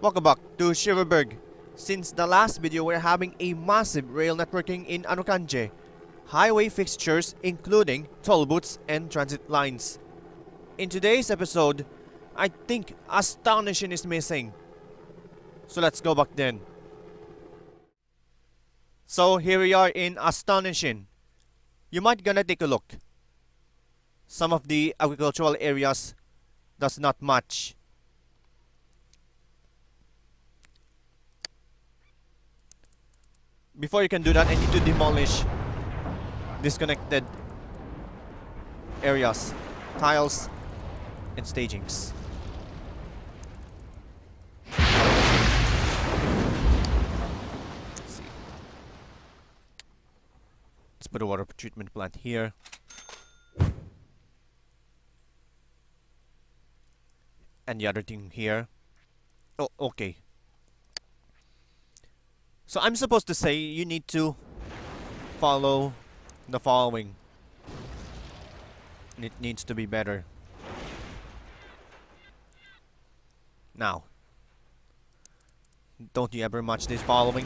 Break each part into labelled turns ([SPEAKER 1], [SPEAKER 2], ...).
[SPEAKER 1] Welcome back to Schureberg. Since the last video, we're having a massive rail networking in Anokanje. Highway fixtures including toll booths and transit lines. In today's episode, I think Astonischin is missing. So let's go back then. So here we are in Astonischin. You might gonna take a look. Some of the agricultural areas does not match. Before you can do that, I need to demolish disconnected areas, tiles, and stagings. Let's see. Let's put a water treatment plant here. And the other thing here. Oh, okay. So I'm supposed to say you need to follow the following. It needs to be better. Now, don't you ever match this following?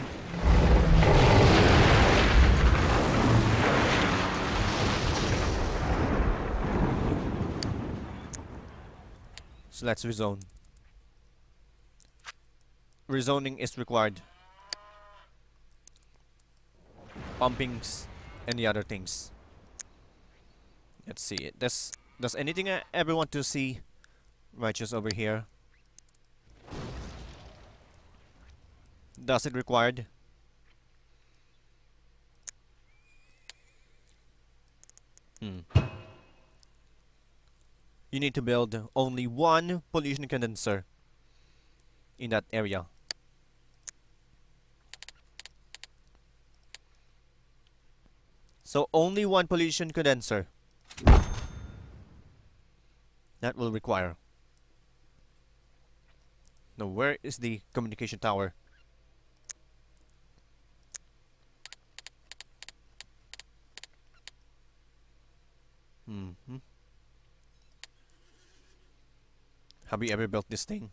[SPEAKER 1] So let's rezone. Rezoning is required. Pumpings and the other things. Let's see. Does anything I ever want to see righteous over here? Does it required? You need to build only one pollution condenser in that area. So only one pollution condenser. That will require. Now where is the communication tower? Have you ever built this thing?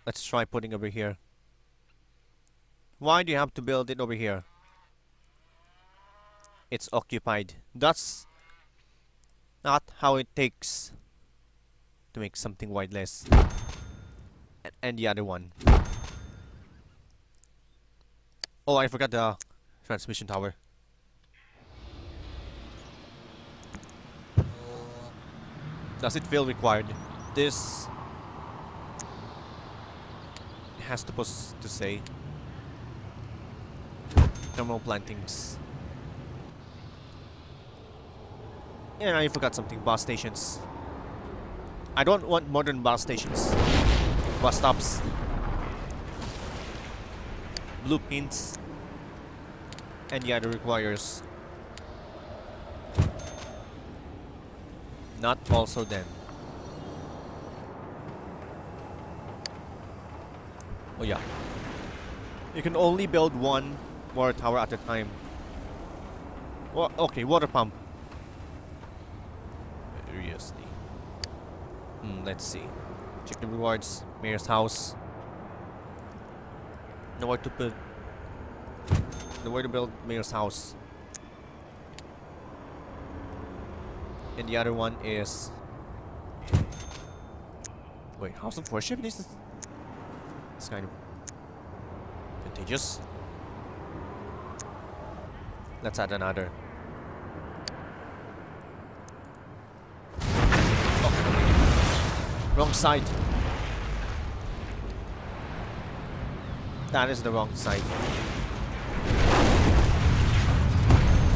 [SPEAKER 1] Let's try putting over here. Why do you have to build it over here? It's occupied. That's not how it takes to make something wireless. And the other one. Oh, I forgot the transmission tower. Does it feel required? This has to say thermal plantings. And I forgot something. Bus stations. I don't want modern bus stations. Bus stops. Blueprints. And the other requires. Not also then. Oh yeah. You can only build one water tower at a time. Well, okay, water pump. Seriously. Let's see. Check the rewards. Mayor's house. Nowhere to put. Nowhere to build mayor's house. And the other one is. Wait, house of worship? This is. It's kind of contagious. Let's add another. Wrong side. That is the wrong side.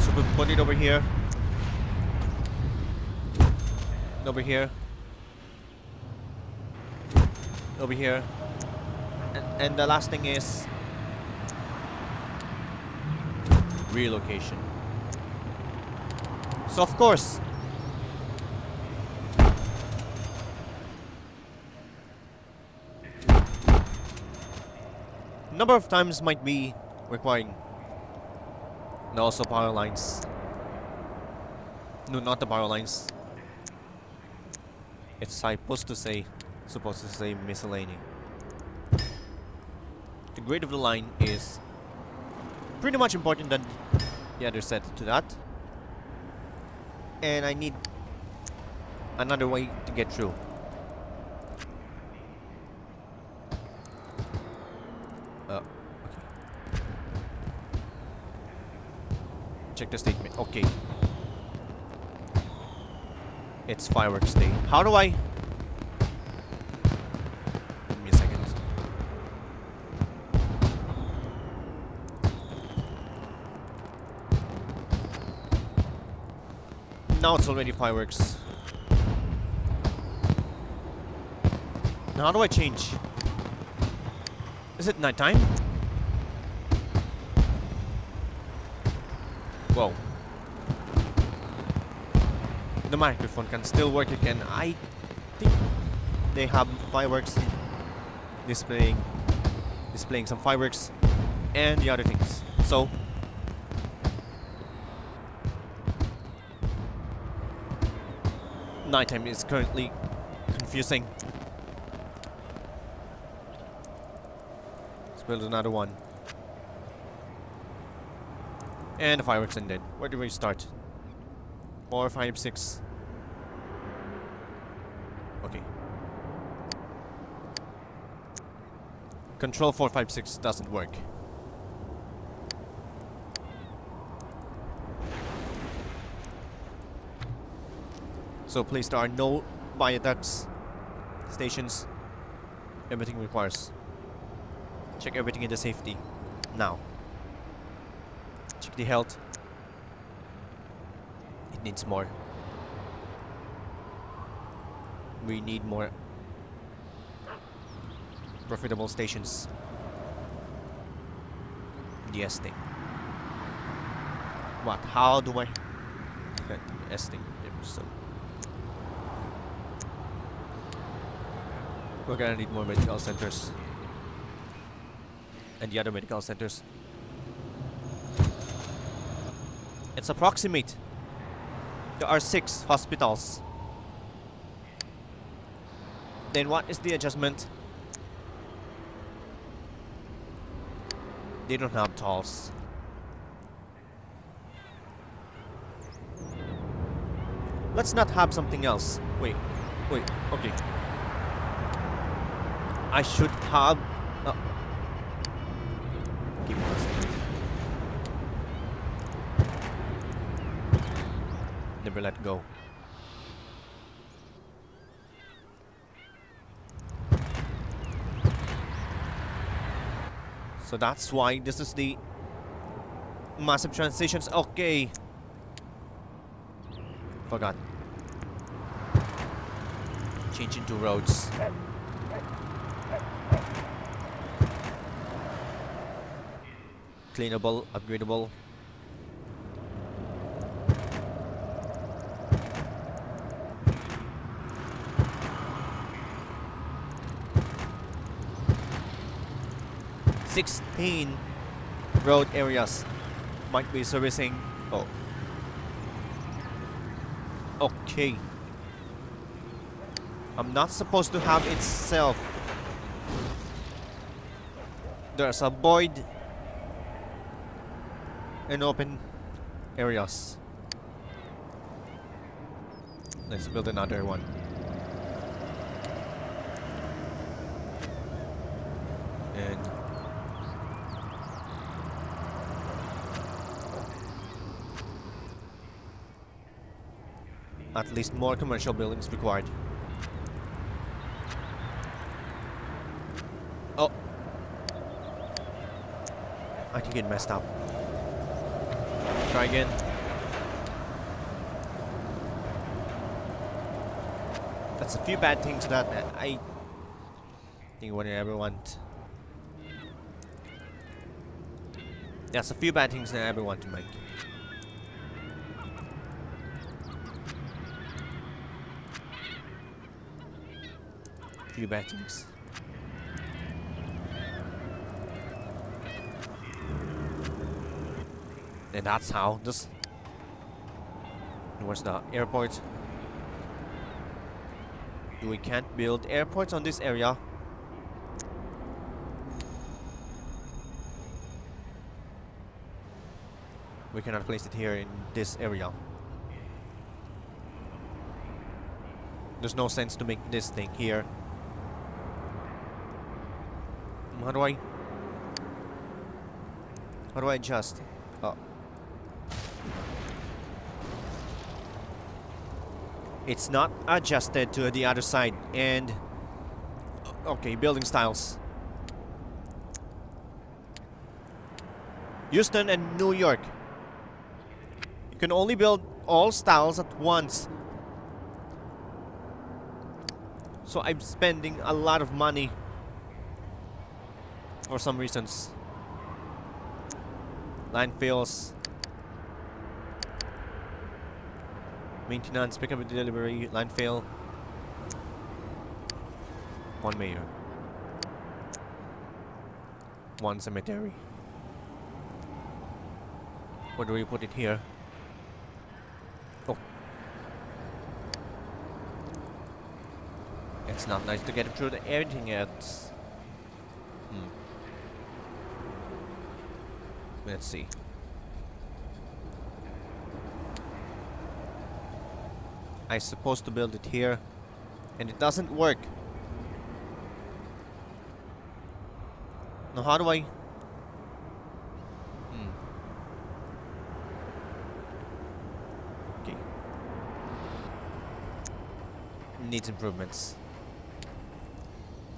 [SPEAKER 1] So we put it over here. Over here. Over here. And the last thing is relocation. So of course number of times might be requiring. And also power lines. No, not the power lines. It's supposed to say miscellany. The grade of the line is pretty much important than the other set to that. And I need another way to get through. Okay. Check the statement. Okay. It's fireworks day. How do I... Give me a second. Now it's already fireworks. Now how do I change? Is it nighttime? Whoa. The microphone can still work again. I think they have fireworks displaying some fireworks and the other things. So nighttime is currently confusing. Let's build another one. And the fireworks ended. Where do we start? 4, 5, 6. Okay. Control 4, 5, 6 doesn't work. So please, there are no viaducts, stations, everything requires. Check everything in the safety. Now. Check the health. It needs more. We need more profitable stations. The S thing. What? How do I get the S thing? So we're gonna need more medical centers. And the other medical centers. It's approximate. There are 6 hospitals. Then what is the adjustment? They don't have tolls. Let's not have something else. Wait, okay. I should have... Give me a second. Never let go. So that's why this is the massive transitions. Okay. Forgot. Change into roads. Cleanable, upgradable. "16 road areas might be servicing." Oh. Okay. I'm not supposed to have itself. There's a void and open areas. Let's build another one. And at least more commercial buildings required. Oh, I think it messed up. Try again. That's a few bad things that I think would ever want. That's a few bad things that I ever want to make. Few bad things. And that's how this. Where's the airport? We can't build airports on this area. We cannot place it here in this area. There's no sense to make this thing here. How do I adjust? Oh. It's not adjusted to the other side. And okay, building styles. Houston and New York. You can only build all styles at once. So I'm spending a lot of money for some reasons. Landfills. Maintenance, pickup and delivery, landfill. One mayor. One cemetery. Where do we put it here? Oh. It's not nice to get through everything else. Let's see. I'm supposed to build it here, and it doesn't work. Now how do I... Okay. Needs improvements.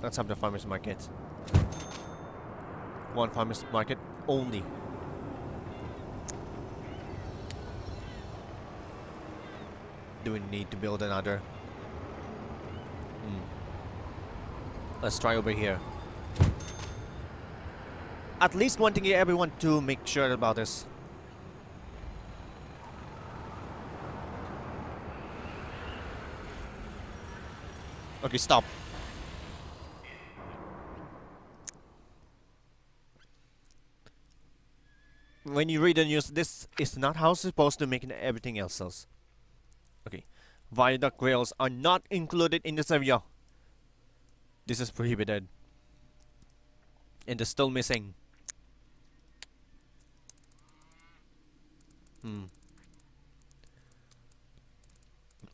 [SPEAKER 1] Let's have the farmer's market. One farmer's market only. Do we need to build another? Let's try over here. At least wanting everyone to make sure about this. Okay, stop. When you read the news, this is not how it's supposed to make everything else. Okay, viaduct rails are not included in this area. This is prohibited. And they're still missing.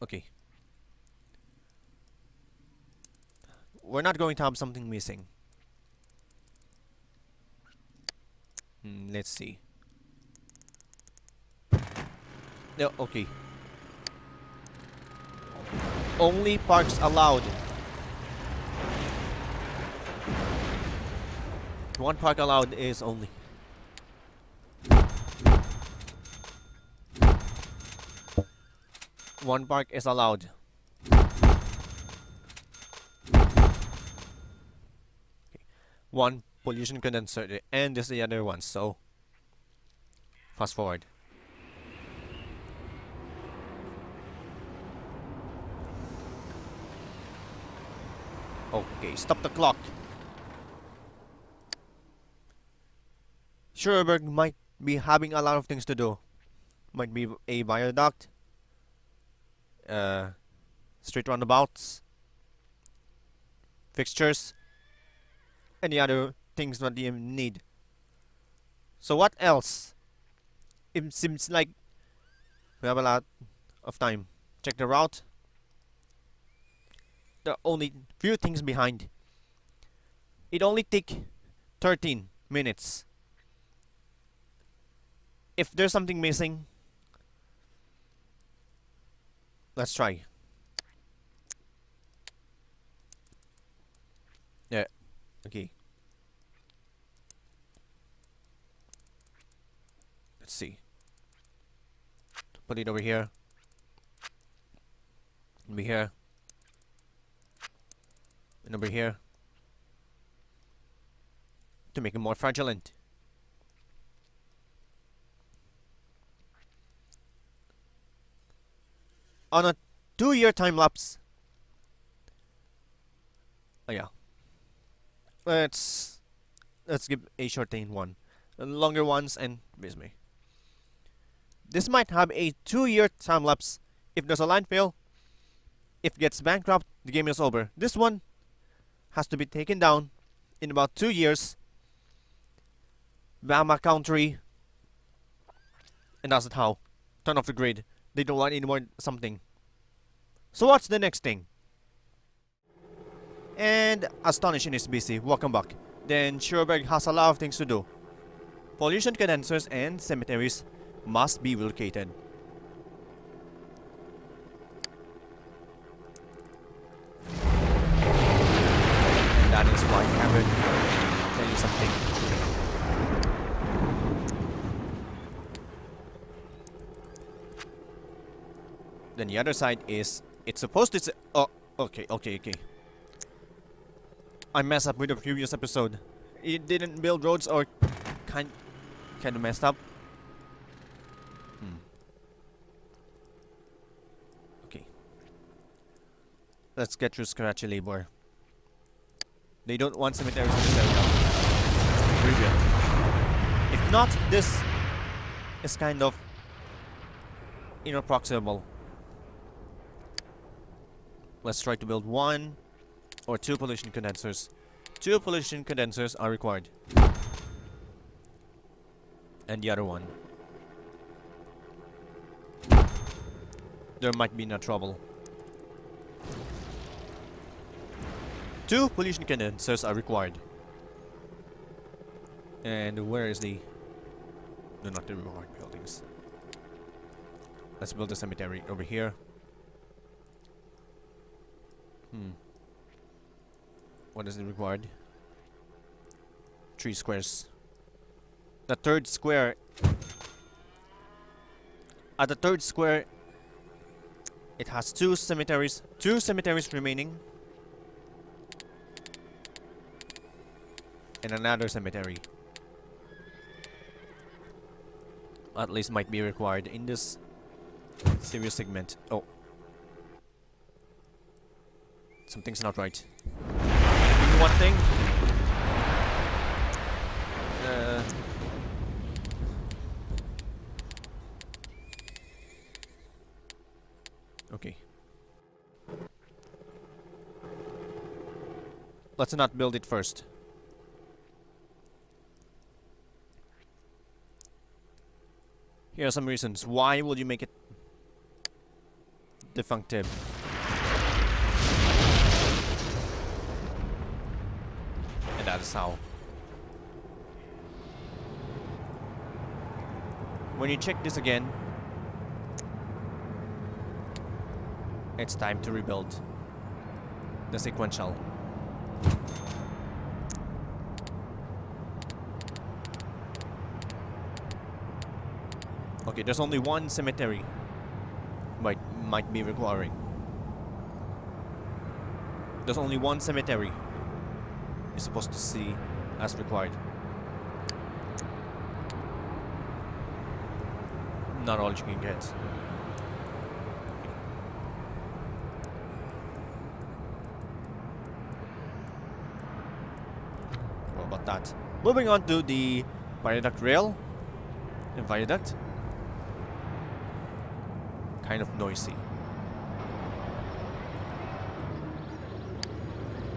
[SPEAKER 1] Okay. We're not going to have something missing. Let's see. No, okay. Only parks allowed. One park allowed is only. One park is allowed. Okay. One pollution condenser, and this is the other one, so fast forward. Okay, stop the clock. Schureberg might be having a lot of things to do. Might be a viaduct, street roundabouts, fixtures, any other things that you need. So what else? It seems like we have a lot of time. Check the route. There are only few things behind. It only take 13 minutes. If there's something missing, let's try. Yeah, okay. Let's see. Put it over here. Over here. And over here. To make it more fraudulent. On a 2-year time lapse. Oh yeah. Let's give a shortened one. Longer ones and basically. This might have a 2-year time lapse. If there's a landfill, if it gets bankrupt, the game is over. This one has to be taken down in about 2 years. Bama Country And that's how. Turn off the grid. They don't want any more something. So what's the next thing? And Astonischin is busy. Welcome back. Then Schureberg has a lot of things to do. Pollution condensers and cemeteries must be relocated. And that is why Cameron tell you something. Then the other side is it's supposed to. Oh, okay. I messed up with the previous episode. It didn't build roads or kind of messed up. Okay. Let's get through scratchy labor. They don't want cemeteries in this area. Rebuild. If not, this is kind of inapproximable. Let's try to build 1 or 2 pollution condensers. 2 pollution condensers are required. And the other one. There might be no trouble. 2 pollution condensers are required. And where is the... No, not the required buildings. Let's build a cemetery over here. What is it required? 3 squares. The third square... At the third square, it has 2 cemeteries. 2 cemeteries remaining. And another cemetery. At least might be required in this serious segment. Oh. Something's not right. One thing. Okay. Let's not build it first. Here are some reasons. Why would you make it defunctive? And that is how. When you check this again, it's time to rebuild the sequential. Okay, there's only 1 cemetery might be requiring. There's only 1 cemetery you're supposed to see as required. Not all you can get. What about that? Moving on to the Viaduct rail. The Viaduct. Kind of noisy.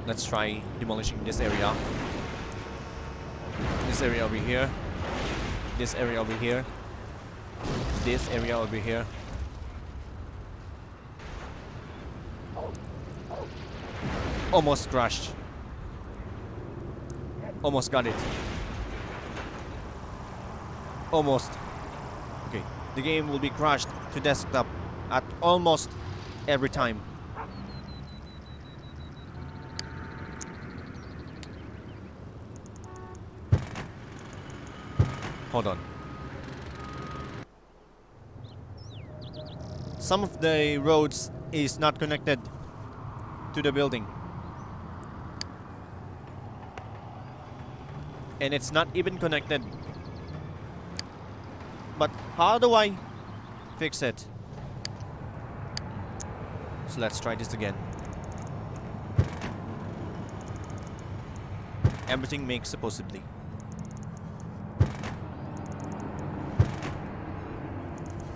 [SPEAKER 1] Let's try demolishing this area. This area over here. This area over here. This area over here. Almost crashed. Almost got it. Almost. Okay, the game will be crashed to desktop at almost every time. Hold on. Some of the roads is not connected to the building. And it's not even connected. But how do I fix it? So let's try this again. Everything makes supposedly.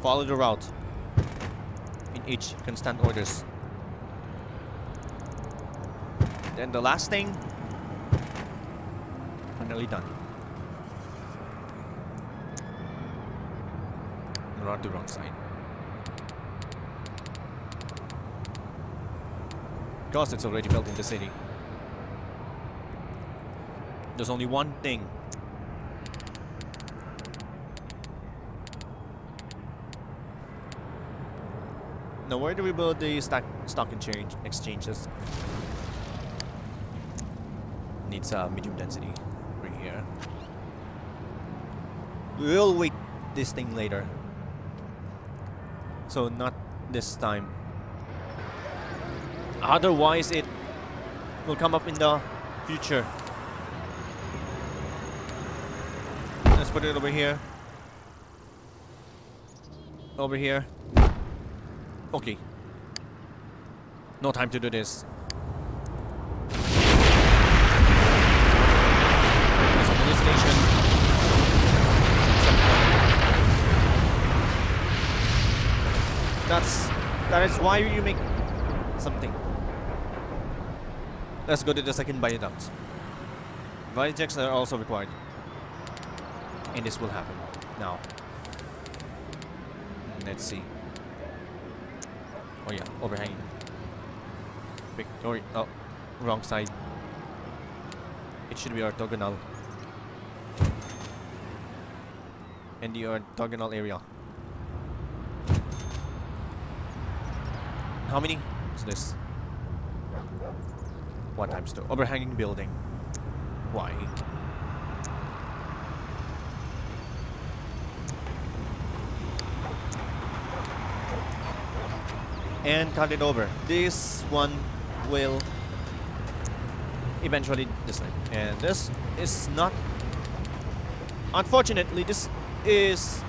[SPEAKER 1] Follow the route in each constant orders. Then the last thing, finally done. not the wrong side. Because it's already built in the city. There's only one thing. Now, where do we build the stock exchanges? Needs medium density right here. We'll wait this thing later. So not this time. Otherwise, it will come up in the future. Let's put it over here. Over here. Okay. No time to do this. There's a police station. That is why you make something. Let's go to the second viaduct. Viaducts are also required. And this will happen now. Let's see. Oh yeah, overhanging. Victoria. Oh, wrong side. It should be orthogonal. In the orthogonal area. How many is this? 1 times 2. Overhanging building. Why? And cut it over. This one will eventually decide. And this is not. Unfortunately, this is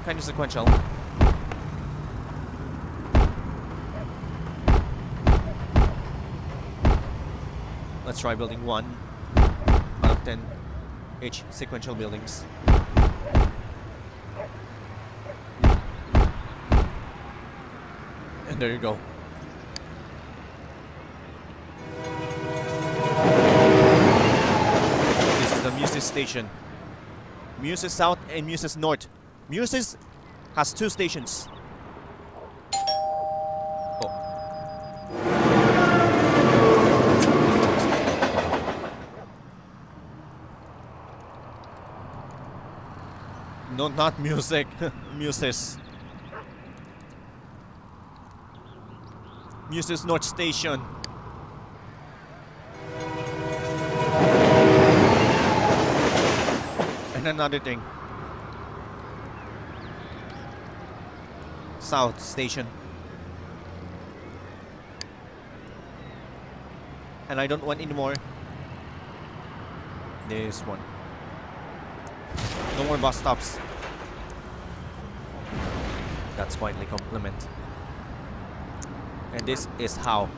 [SPEAKER 1] kind of sequential. Let's try building 1 out of 10 each sequential buildings. And there you go. This is the Muses station. Muses South and Muses North. Muses has 2 stations. Oh. No, not music. Muses. Muses North Station. And another thing. South Station. And I don't want any more. This one. No more bus stops. That's quite a compliment. And this is how.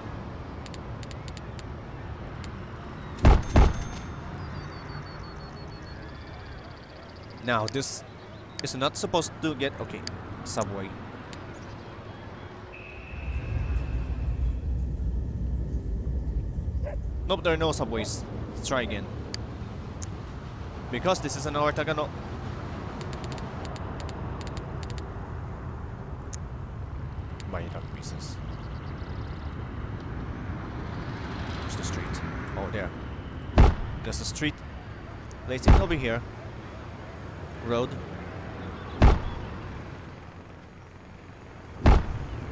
[SPEAKER 1] Now this is not supposed to get okay. Subway. Nope, there are no subways. Let's try again. Because this is an orthogonal. Viaduct pieces. Where's the street? Oh, there. There's a street. Let's see over here. Road.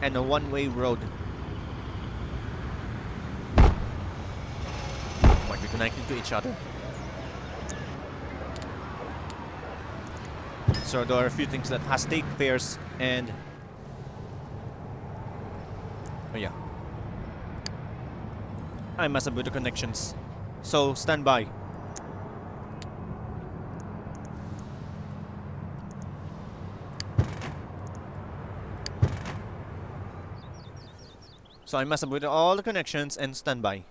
[SPEAKER 1] And a one-way road. Might be connected to each other. So there are a few things that has state fares and oh yeah. I must have with the connections. So stand by. So I must have with all the connections and stand by.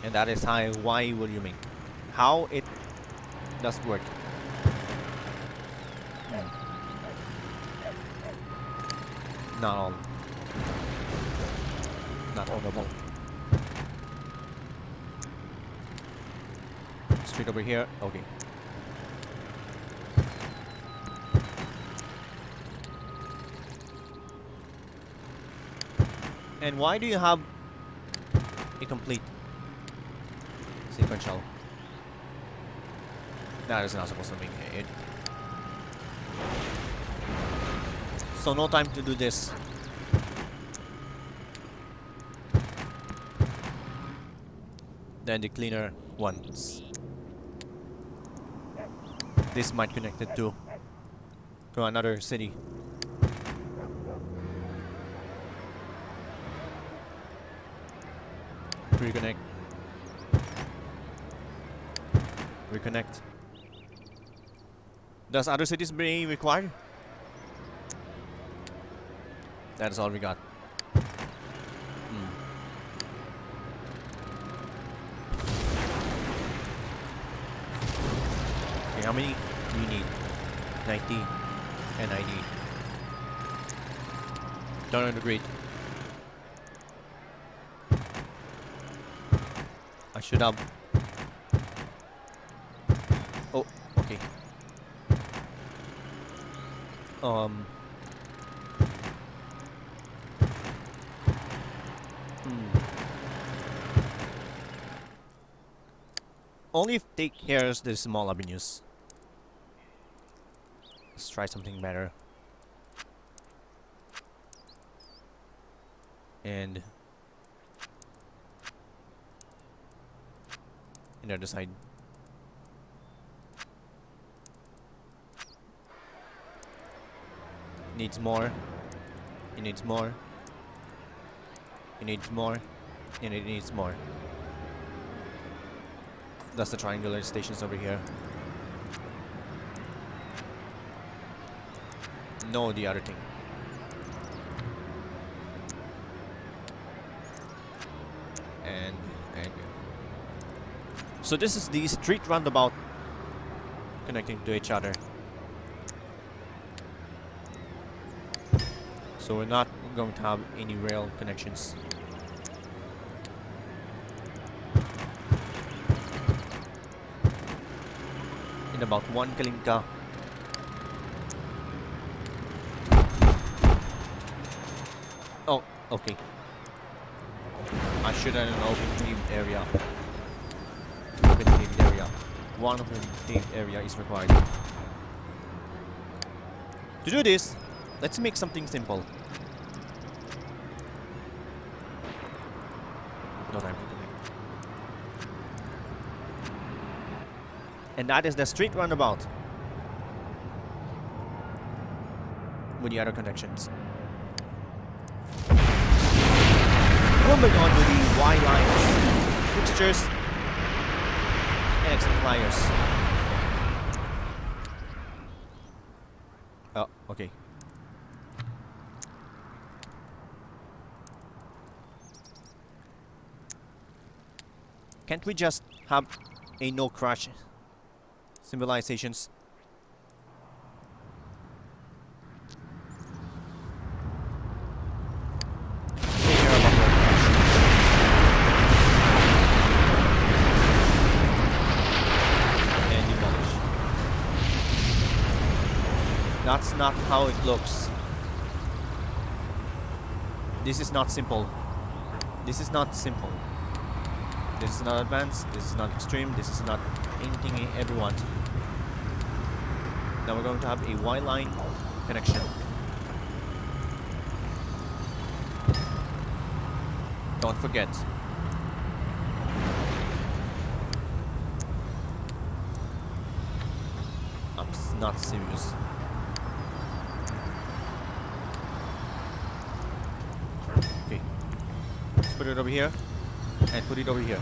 [SPEAKER 1] And that is how, why will you make? How it does work. Not all. Not all of all. Straight over here. Okay. And why do you have a complete sequential? That is not supposed to make it. So no time to do this. Then the cleaner ones. This might connect it to another city. Reconnect. Reconnect. Does other cities be required? That's all we got. Okay, how many do you need? 90 and 90. Don't on the grid. I should have. Oh, okay. Only if take cares the small avenues. Let's try something better. And the other side. Needs more. It needs more. It needs more. And it needs more. That's the triangular stations over here. No, the other thing. And so this is the street roundabout connecting to each other. So we're not going to have any rail connections. In about 1 kalinka. Oh, okay. I should have an open paved area. Open paved area. One open paved area is required. To do this, let's make something simple. No time to connect. And that is the street roundabout with the other connections. Moving on to the Y lines, fixtures, and exemplifiers. Oh, okay. Can't we just have a no crash symbolizations? That's not how it looks. This is not simple. This is not simple. This is not advanced. This is not extreme. This is not anything everyone. Now we're going to have a Y line connection. Don't forget. I'm not serious. Okay. Let's put it over here. And put it over here.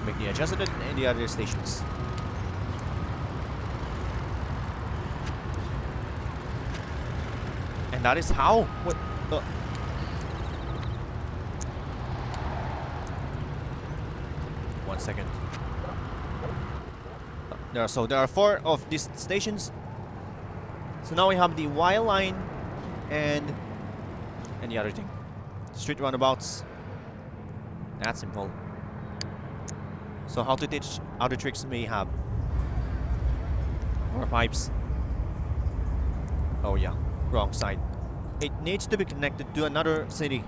[SPEAKER 1] Make the adjustment in the other stations. And that is how. What? One second. There are 4 of these stations. So now we have the Y line and the other thing. Street roundabouts. That's simple. So how to teach other tricks may have. More pipes. Oh yeah, wrong side. It needs to be connected to another city.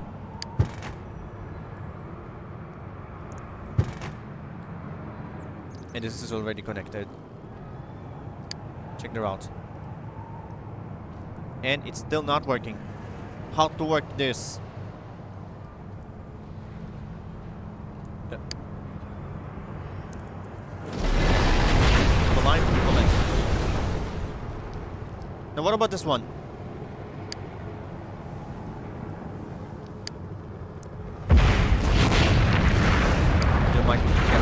[SPEAKER 1] And this is already connected. Check the route. And it's still not working. How to work this? The line people. Now what about this one? You might get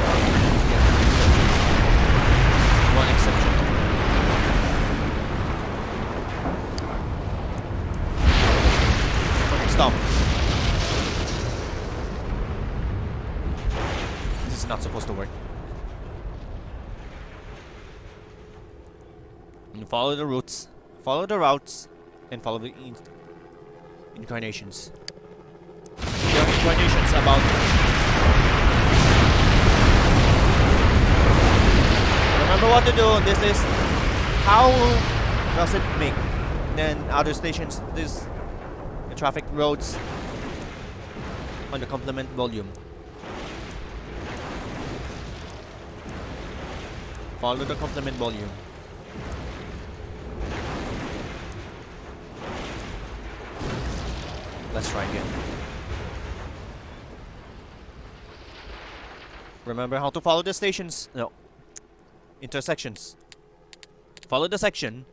[SPEAKER 1] one exception. Okay, stop. This is not supposed to work. You follow the routes. Follow the routes and follow the incarnations. There are incarnations about. Remember what to do. This is how does it make. Then other stations, the traffic roads on the complement volume. Follow the complement volume. Let's try again. Remember how to follow the stations. No. Intersections. Follow the section.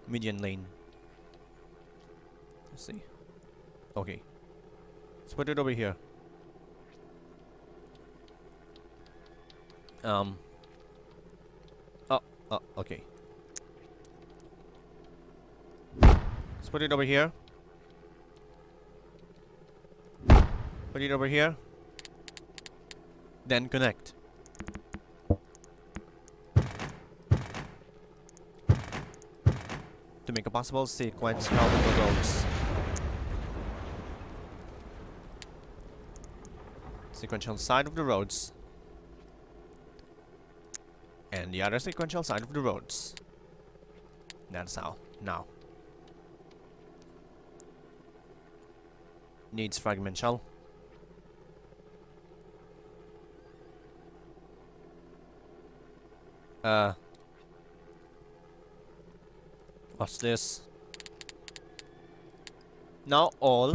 [SPEAKER 1] Median lane. Let's see. Okay. Let's put it over here. Okay. Let's put it over here. Put it over here. Then connect. To make a possible sequence of the roads. Sequential side of the roads. And the other sequential side of the roads. That's how. Now. Needs fragmental. What's this? Now all.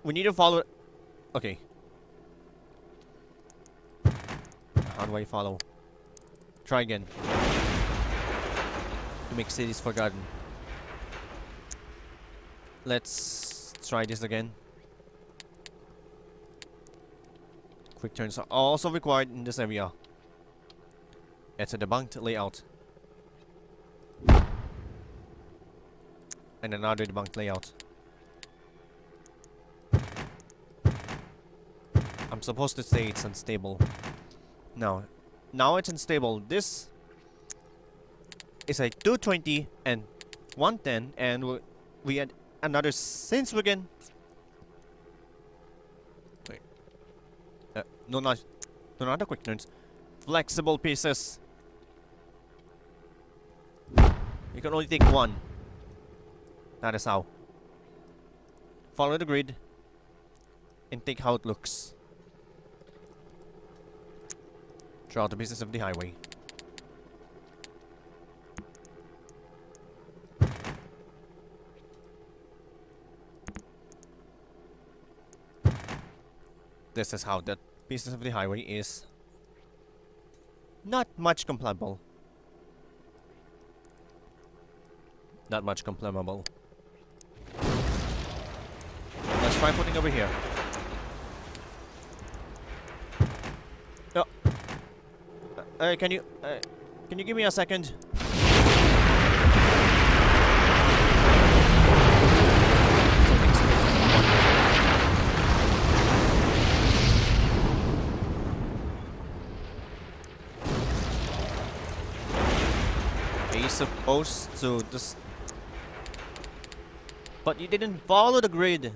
[SPEAKER 1] We need to follow. Okay. How do I follow? Try again. To make cities forgotten. Let's try this again. Quick turns are also required in this area. It's a debunked layout. And another debunked layout. I'm supposed to say it's unstable. No. Now it's unstable. This is a 220 and 110 and we had another since we can. Wait. No, not the quick turns. Flexible pieces. You can only take one. That is how. Follow the grid and take how it looks. Throughout the pieces of the highway. This is how that pieces of the highway is not much compatible. Not much compatible. Let's try putting over here. Can you give me a second? Are you supposed to just But you didn't follow the grid.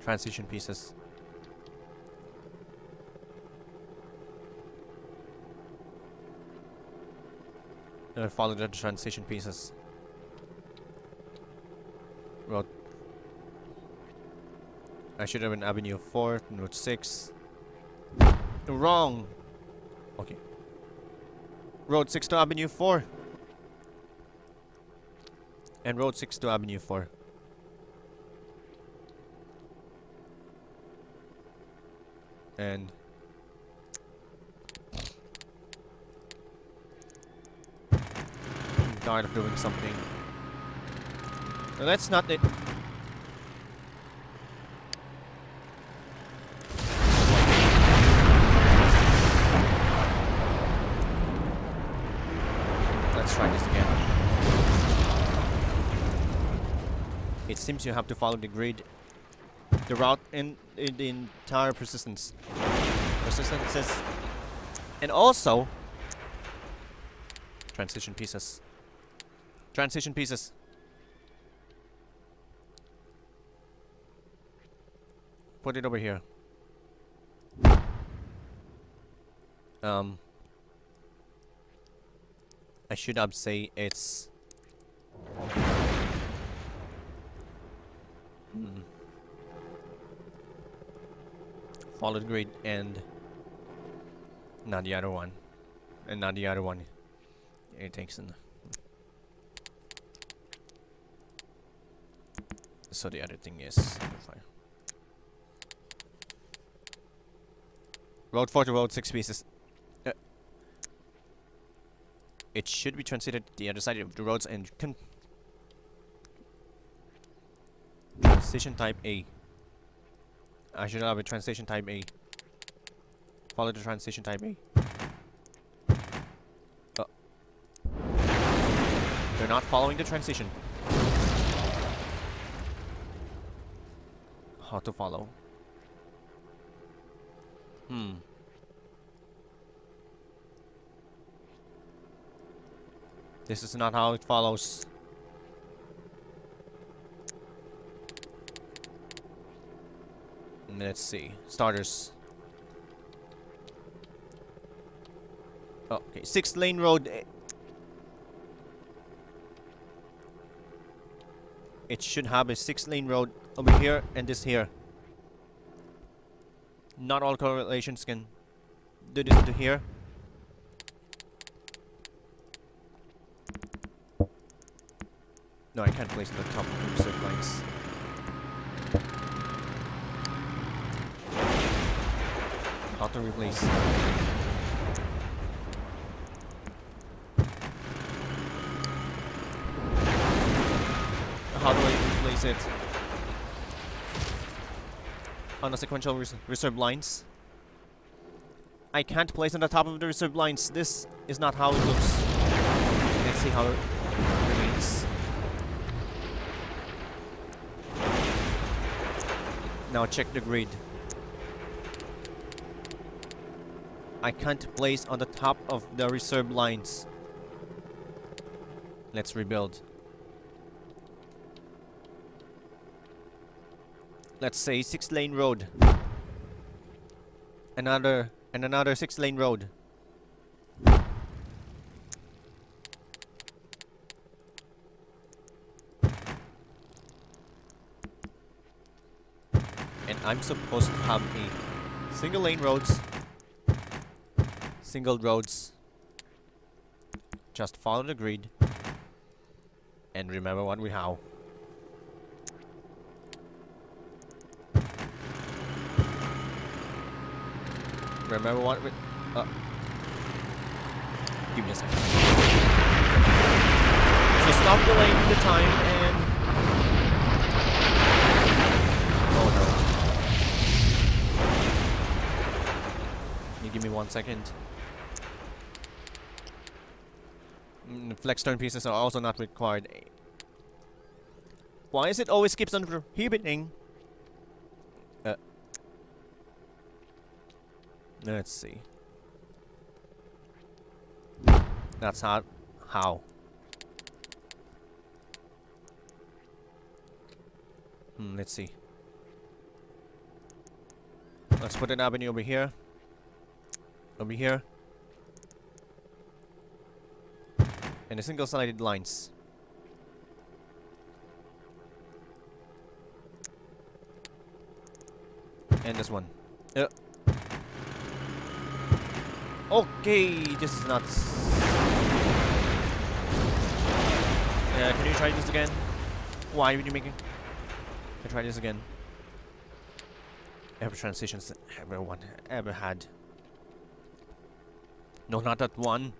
[SPEAKER 1] Transition pieces. Follow the transition pieces. Road. I should have been Avenue 4, Route 6. Wrong. Okay. Road 6 to Avenue 4. And Road 6 to Avenue 4. And I'm tired of doing something. No, that's not it. Let's try this again. It seems you have to follow the grid, the route, in the entire persistences, and also transition pieces. Transition pieces. Put it over here. I should have say it's follow the grid and not the other one. And not the other one. It takes in. So the other thing is fine. Road 4 to Road 6 pieces. It should be transited to the other side of the roads and transition type A. I should have a transition type A. Follow the transition type A. They're not following the transition. How to follow? This is not how it follows. Let's see. Starters. Oh, okay. 6-lane road. It should have a 6-lane road over here and this here. Not all correlations can do this to here. No, I can't place it on top of the reserve lines. How to replace? How do I replace it? On the sequential reserve lines? I can't place on the top of the reserve lines. This is not how it looks. Let's see how it remains. Now check the grid. I can't place on the top of the reserve lines. Let's rebuild. Let's say 6-lane road. Another 6-lane road. And I'm supposed to have a single lane roads. Single roads. Just follow the grid. And remember what we have. Remember what we... give me a second. So stop delaying the time and... oh no. Can you give me 1 second? Flex turn pieces are also not required. Why is it always keeps on prohibiting? Let's see. That's how. Let's see. Let's put an avenue over here. Over here. And a single-sided lines. And this one. Okay, this is nuts. Can you try this again? Why would you make it? Can try this again. Every transitions everyone ever had. No, not that one.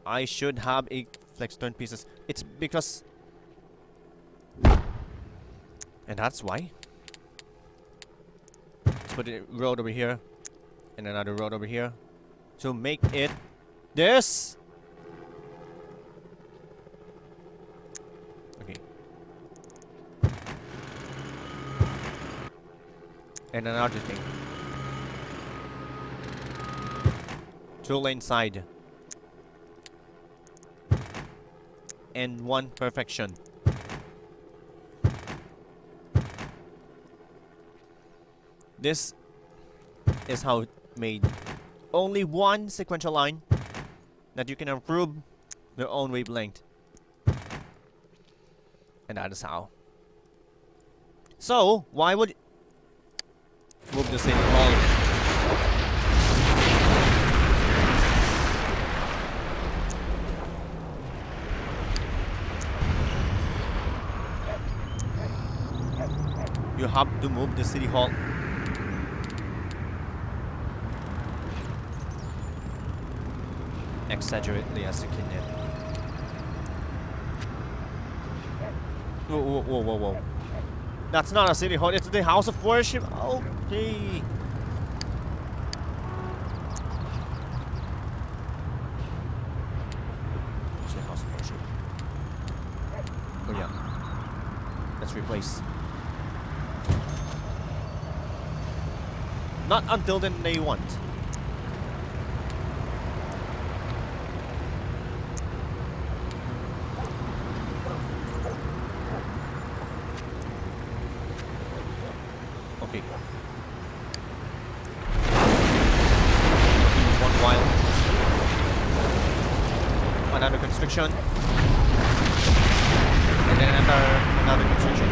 [SPEAKER 1] I should have a flex turn pieces. It's because... And that's why. Let's put a road over here. And another road over here. To make it... this! Okay. And another thing. 2-lane side. And 1 perfection. This is how it's made. Only 1 sequential line that you can improve their own wavelength. And that is how. So, why would move the city hall? You have to move the city hall. Exaggerately as you can. Whoa, whoa, whoa, whoa, whoa. That's not a city hall, it's the house of worship. Okay. It's the house of worship. Oh yeah. Let's replace. Not until then they want. Okay. One while. Another construction. And then another construction.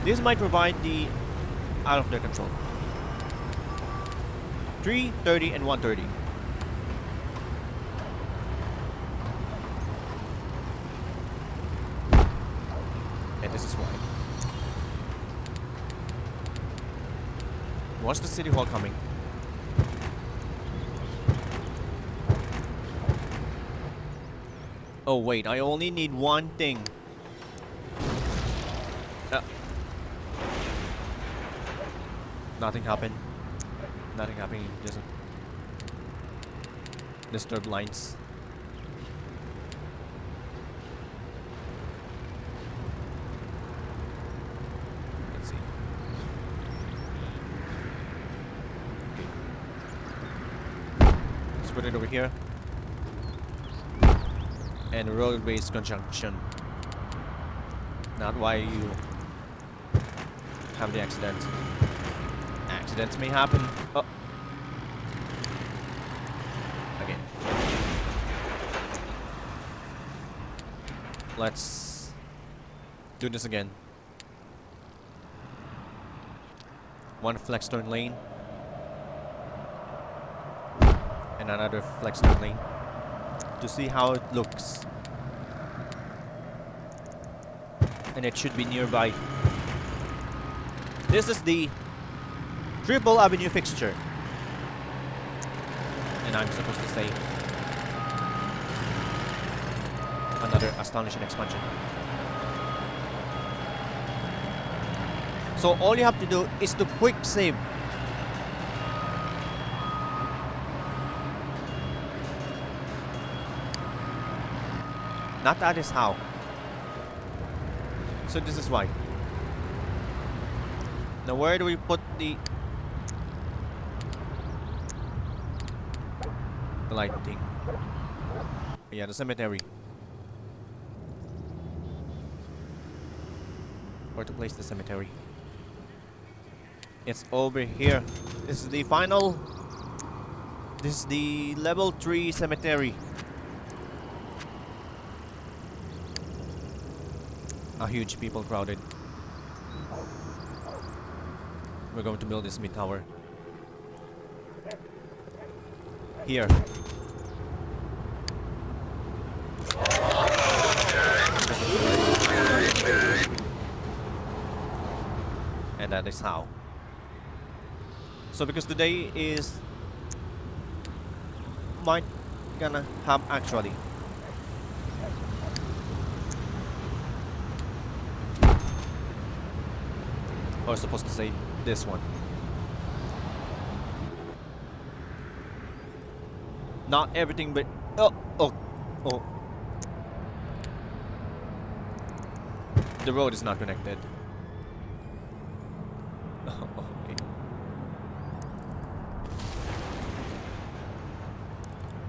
[SPEAKER 1] This might provide the out of their control. 330 and 130. And this is why. Watch the city hall coming. Oh wait, I only need one thing. Nothing happened. Nothing happened. It doesn't disturb lines. Let's see. Okay. Let's put it over here. And roadways conjunction. Not why you have the accident. Accidents may happen. Oh. Okay. Let's do this again. One flex turn lane. And another flex turn lane. To see how it looks. And it should be nearby. This is the Triple Avenue fixture. And I'm supposed to say another Astonischin expansion. So all you have to do is to quick save. Not that is how. So this is why. Now where do we put the lighting? Yeah, the cemetery. Where to place the cemetery? It's over here. This is the final. This is the level 3 cemetery. A huge people crowded. We're going to build this mid tower. Here. And that is how. So because today is might gonna have actually. I was supposed to say this one. Not everything, but oh. The road is not connected. Okay.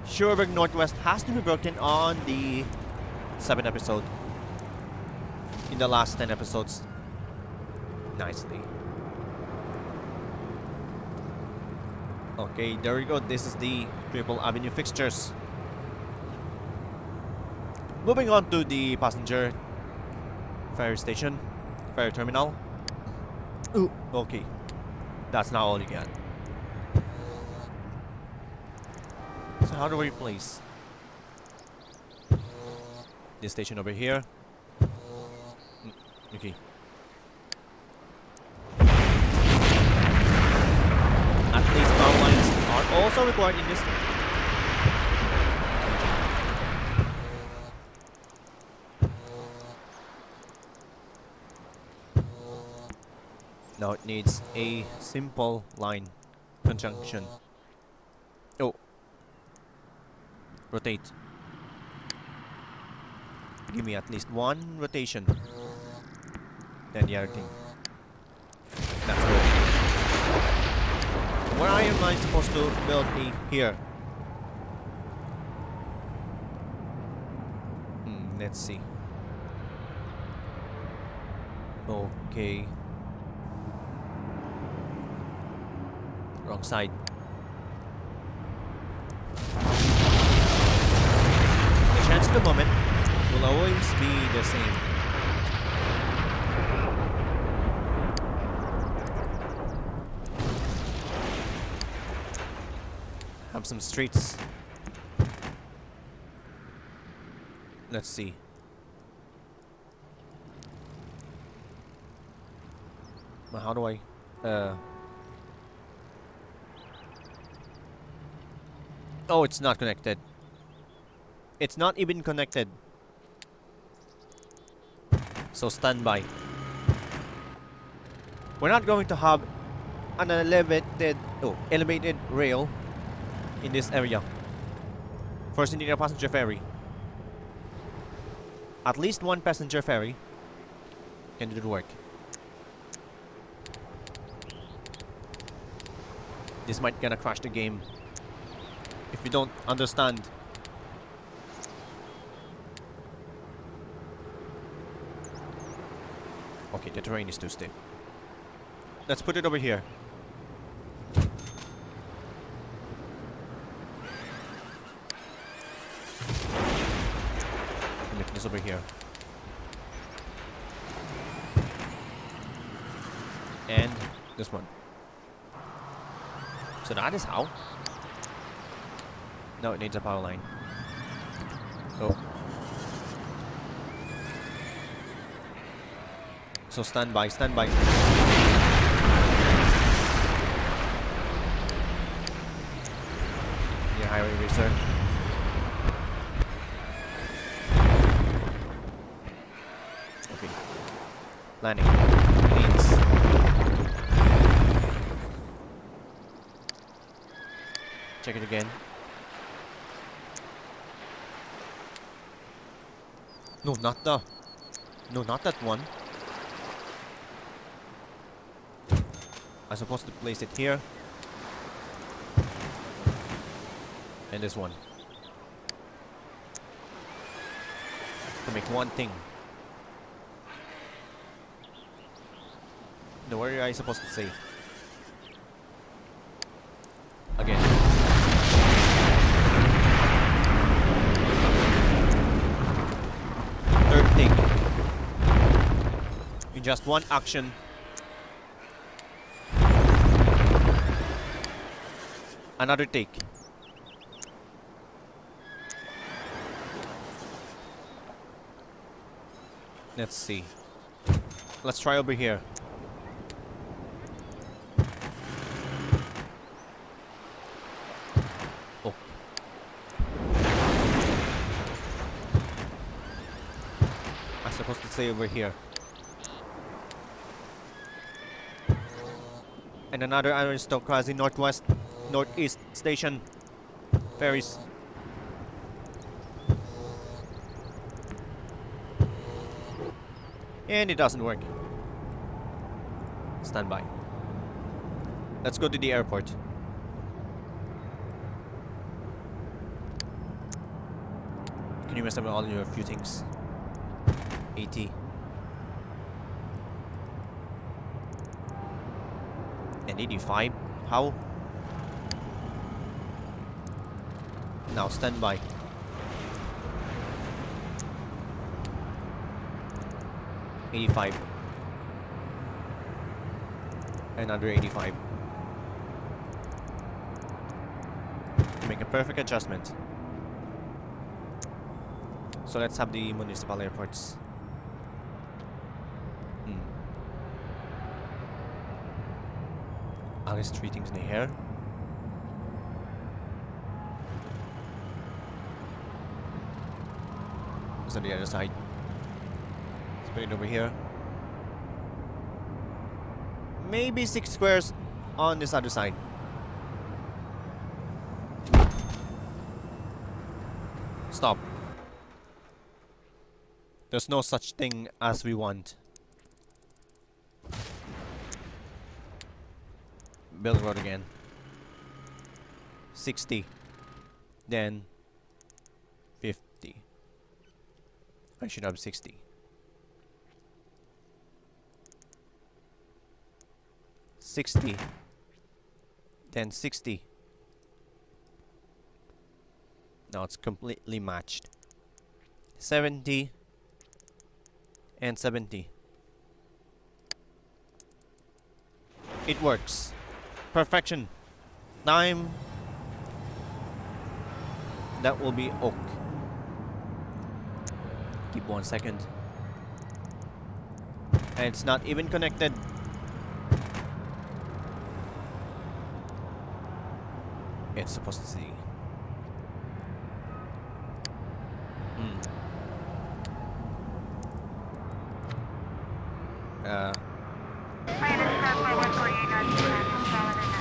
[SPEAKER 1] Schureberg Northwest has to be broken on the 7th episode. In the last 10 episodes. Nicely. Okay, there we go. This is the Triple Avenue fixtures. Moving on to the passenger ferry station, ferry terminal. Ooh, okay. That's not all you get. So how do we place this station over here? Okay. At least power lines are also required in this. Now it needs a simple line conjunction. Oh. Rotate. Give me at least one rotation. Then the other thing. That's good. Where am I supposed to build a here? Let's see. Okay. Wrong side. The chance at the moment will always be the same. Have some streets. Let's see. But how do I oh, it's not connected. It's not even connected. So stand by. We're not going to have an elevated rail in this area. First, you need a passenger ferry. At least one passenger ferry can do the work. This might gonna crash the game if you don't understand. Okay, the terrain is too steep. Let's put it over here. Make this over here. And this one. So that is how. No, it needs a power line. Oh. So stand by, stand by. Near highway racer. Okay. Landing. Leads. Check it again. No, not that one. I'm supposed to place it here. And this one. To make one thing. No, where are you supposed to say? Again. Third take. In just one action. Another take. Let's see. Let's try over here. Oh. I'm supposed to say over here. And another aristocracy northeast station. Ferries. And it doesn't work. Stand by. Let's go to the airport. Can you mess up all your few things? 80. And 85. How? Now stand by. $85. Another 85. Make a perfect adjustment. So let's have the municipal airports. Alice, 3 things in the hair. What's on the other side? Let's put it over here. Maybe 6 squares on this other side. Stop. There's no such thing as we want. Build road again. 60. Then 50. I should have 60. 60. Then 60. Now it's completely matched. 70 and 70. It works. Perfection. Time. That will be oak. Keep 1 second. And it's not even connected. It's supposed to see.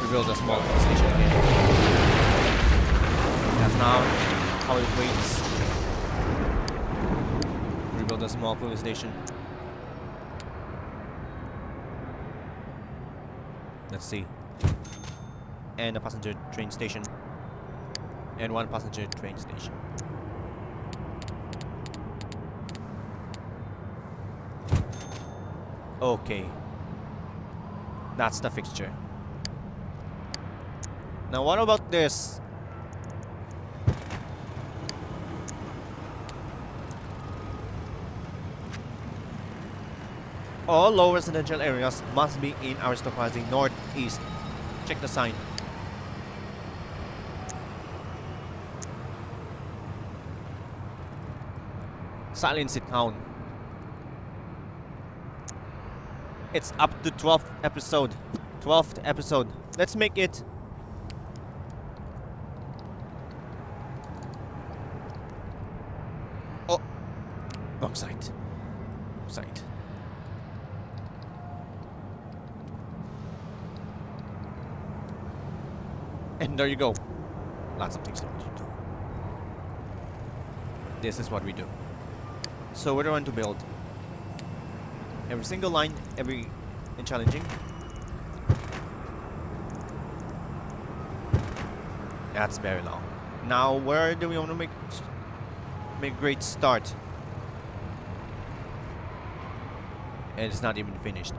[SPEAKER 1] Rebuild a small station again. That's now how it waits. Rebuild a small police station. Let's see. And a passenger train station. And 1 passenger train station. Okay. That's the fixture. Now what about this? All low residential areas must be in aristocracy northeast. Check the sign. Silence it down. It's up to 12th episode. 12th episode. Let's make it. Oh. Wrong side. Wrong side. And there you go. Lots of things to do. This is what we do. So what do I want to build? Every single line, every and challenging. That's very long. Now where do we want to make a great start? And it's not even finished.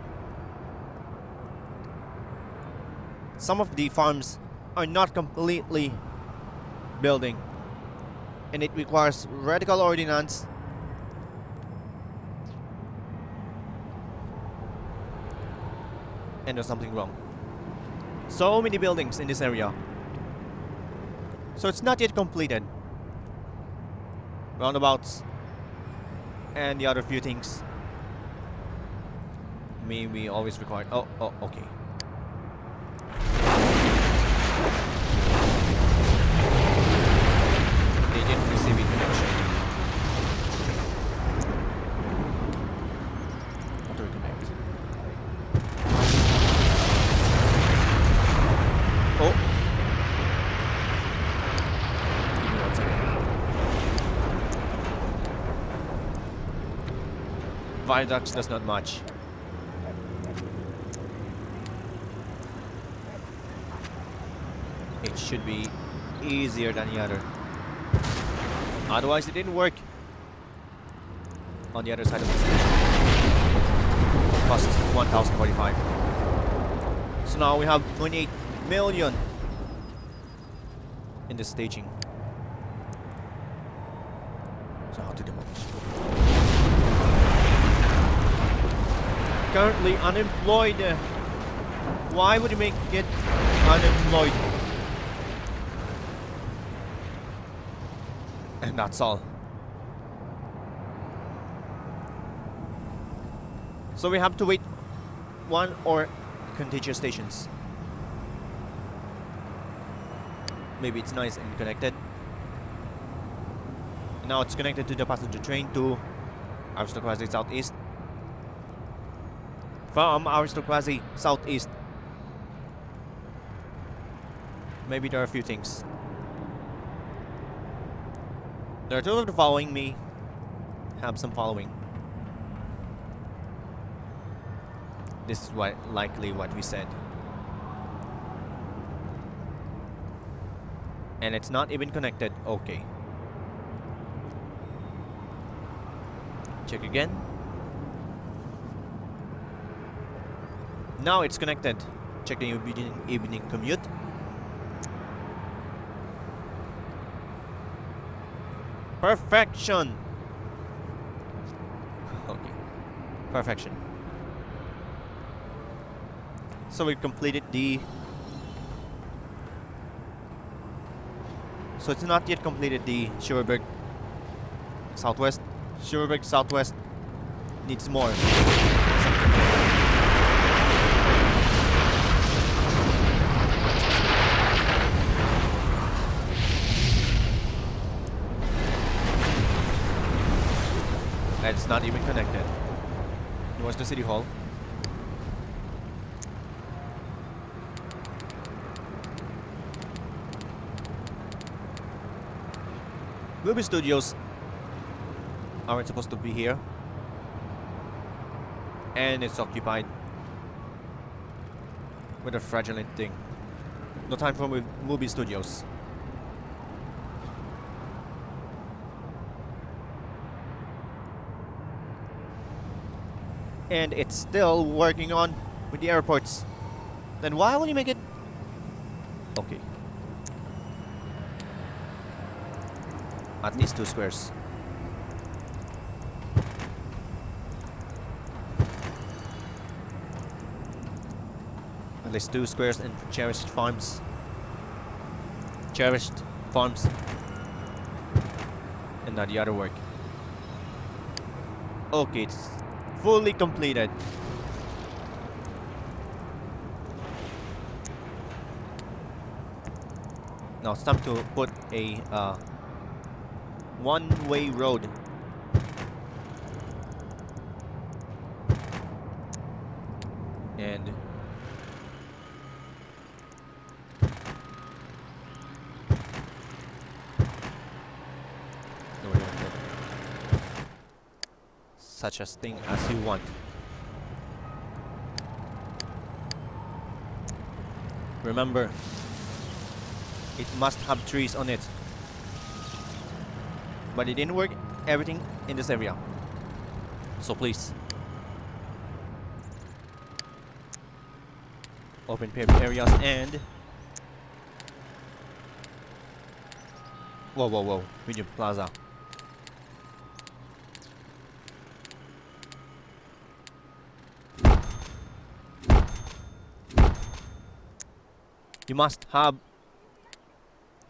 [SPEAKER 1] some of the farms are not completely building, and it requires radical ordinance and there's something wrong. So many buildings in this area, so it's not yet completed. Roundabouts and the other few things we always require. Oh, okay. They didn't receive it connection. Auto reconnect. Oh. Give me 1 second. Viaducts does not match. It should be easier than the other. Otherwise, it didn't work on the other side of the station. It costs 1,045. So now we have 28 million in the staging. So how to demolish? Currently unemployed. Why would you make it unemployed? And that's all. So we have to wait one or contiguous stations. Maybe it's nice and connected. Now it's connected to the passenger train to Aristocracy Southeast. From Aristocracy Southeast. Maybe there are a few things. There are two of the following me. Have some following. This is likely what we said. And it's not even connected. Okay. Check again. Now it's connected. Check the evening commute. Perfection. Okay. Perfection. So we completed the... So it's not yet completed the Schureberg Southwest. Schureberg Southwest needs more. It's not even connected. Towards the city hall. Movie studios aren't supposed to be here. And it's occupied with a fraudulent thing. No time for movie studios. And it's still working on with the airports. Then why would you make it? Okay. At least 2 squares. At least 2 squares and cherished farms. Cherished farms. And now the other work. Okay, it's fully completed. Now it's time to put a one-way road. And such a thing as you want. Remember, it must have trees on it. But it didn't work everything in this area. So please. open paved areas and whoa, medium plaza. You must have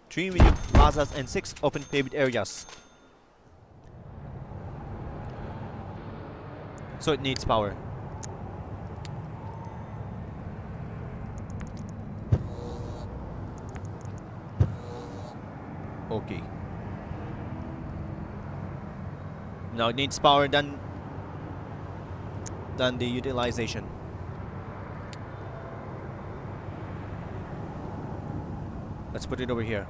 [SPEAKER 1] 3 medium plazas and 6 open paved areas. So it needs power. Okay. Now it needs power than the utilization. Let's put it over here.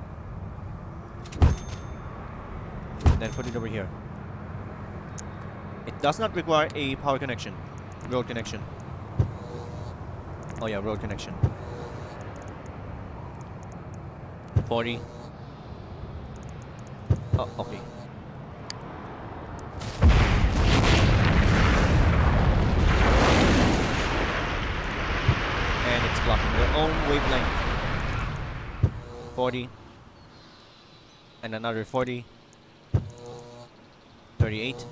[SPEAKER 1] Then put it over here. It does not require a power connection. Road connection. Oh yeah, road connection. 40. Oh, okay. And it's blocking their own wavelength. 40. And another 40. 38.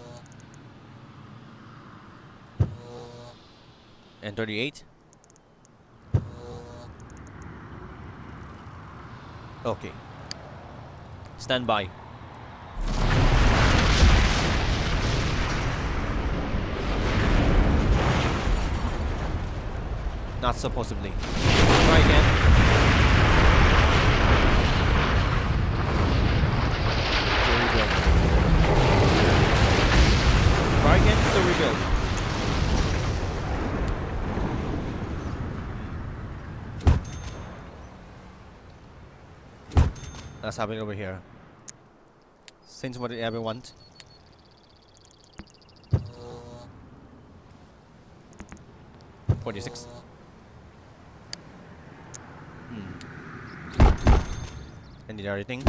[SPEAKER 1] And 38. Okay. Stand by. Not supposedly. Try again. To rebuild. Try again to rebuild. That's happening over here. Since what did everyone want? $46. And did everything.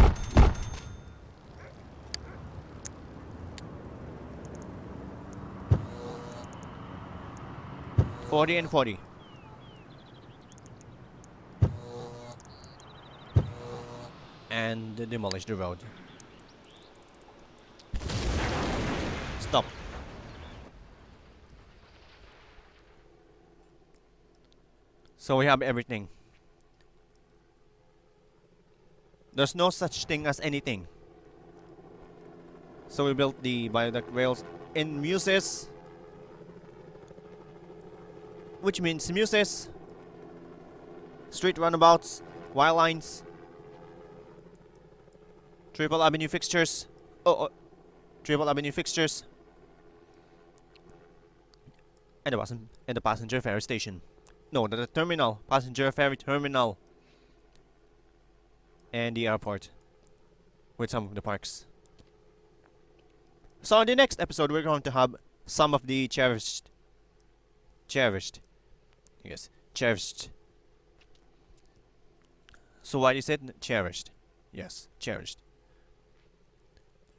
[SPEAKER 1] $40 and $40. And demolish the road. Stop. So we have everything. There's no such thing as anything. So we built the viaduct rails in muses, which means muses, street roundabouts, wild lines, triple avenue fixtures. Triple avenue fixtures, and the passenger ferry station. No, the terminal, passenger ferry terminal, and the airport with some of the parks. So in the next episode, we're going to have some of the cherished. Yes, cherished. So why is it cherished? Yes, cherished.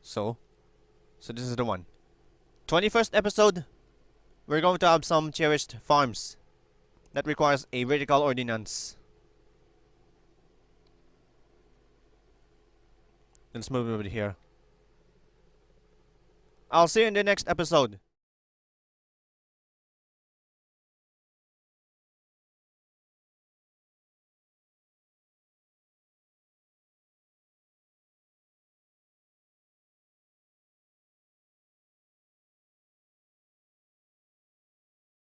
[SPEAKER 1] So this is the one. 21st episode, we're going to have some cherished farms that requires a vertical ordinance. Let's move over here. I'll see you in the next episode.